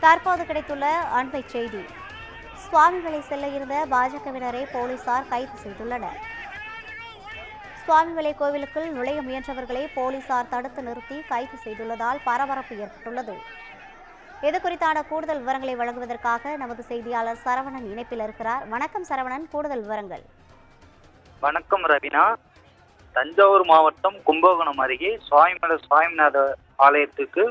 தற்போது கிடைத்துள்ள அண்மை செய்தி. சுவாமிமலை செல்ல இருந்த பாஜகவினரை போலீசார் கைது செய்துள்ளனர். சுவாமிமலை கோவிலுக்குள் நுழைய முயன்றவர்களை போலீசார் தடுத்து நிறுத்தி கைது செய்துள்ளதால் பரபரப்பு ஏற்பட்டுள்ளது. இதுகுறித்தான கூடுதல் விவரங்களை வழங்குவதற்காக நமது செய்தியாளர் சரவணன் இணைப்பில் இருக்கிறார். வணக்கம் சரவணன், கூடுதல் விவரங்கள். வணக்கம் ரவினா. தஞ்சாவூர் மாவட்டம் கும்பகோணம் அருகே சுவாமிமலை சுவாமிநாத ஆலயத்துக்கு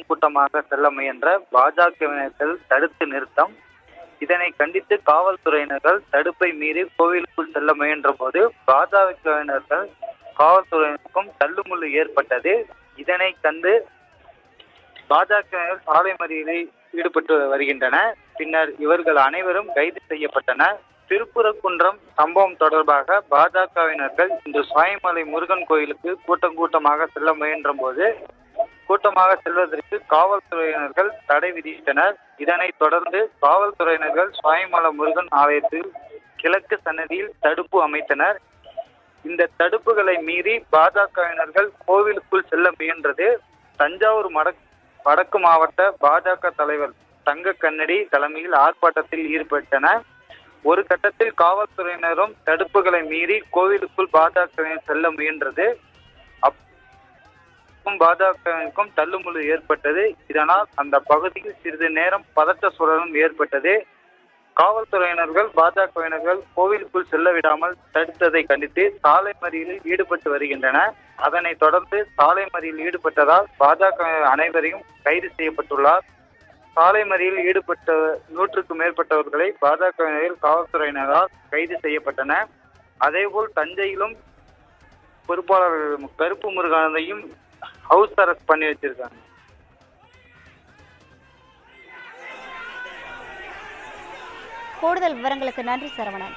கூட்டமாக செல்ல முயன்ற பாஜகவினர்கள் தடுத்து நிறுத்தம். இதனை கண்டித்து காவல்துறையினர்கள் தடுப்பை மீறி கோவிலுக்குள் செல்ல முயன்ற போது பாஜகவினர்கள் காவல்துறையினருக்கும் தள்ளுமுள்ளு ஏற்பட்டது. இதனை கண்டு பாஜகவினர் சாலை மறியலில் ஈடுபட்டு வருகின்றனர். பின்னர் இவர்கள் அனைவரும் கைது செய்யப்பட்டனர். திருப்புரக்குன்றம் சம்பவம் தொடர்பாக பாஜகவினர்கள் இன்று சுவாமிமலை முருகன் கோயிலுக்கு கூட்டமாக செல்ல முயன்ற போது கூட்டமாக செல்வதற்கு காவல்துறையினர்கள் தடை விதித்தனர். இதனைத் தொடர்ந்து காவல்துறையினர்கள் சுவாமிமலை முருகன் ஆலயத்தில் கிழக்கு சன்னதியில் தடுப்பு அமைத்தனர். இந்த தடுப்புகளை மீறி பாஜகவினர்கள் கோவிலுக்குள் செல்ல முயன்றது. தஞ்சாவூர் வடக்கு மாவட்ட பாஜக தலைவர் தங்க கண்ணடி தலைமையில் ஆர்ப்பாட்டத்தில் ஈடுபட்டனர். ஒரு கட்டத்தில் காவல்துறையினரும் தடுப்புகளை மீறி கோவிலுக்குள் பாஜகவினர் செல்ல முயன்றது. பாஜகவினருக்கும் தள்ளுமுள்ளு ஏற்பட்டது. இதனால் அந்த பகுதியில் சிறிது நேரம் பதற்ற சூழலும் ஏற்பட்டது. காவல்துறையினர்கள் பாஜகவினர்கள் கோவிலுக்குள் செல்ல விடாமல் தடுத்ததை கண்டித்து சாலை மறியலில் ஈடுபட்டு வருகின்றனர். அதனைத் தொடர்ந்து சாலை மறியலில் ஈடுபட்டதால் பாஜக அனைவரையும் கைது செய்யப்பட்டுள்ளார். சாலை மறியலில் ஈடுபட்ட 100க்கும் மேற்பட்டவர்களை பாஜகவினரில் காவல்துறையினரால் கைது செய்யப்பட்டனர். அதேபோல் தஞ்சையிலும் பொறுப்பாளர் கருப்பு முருகானந்தையும் ஹவுஸ் அரெஸ்ட் பண்ணி வச்சிருக்காங்க. கூடுதல் விவரங்களுக்கு நன்றி சரவணன்.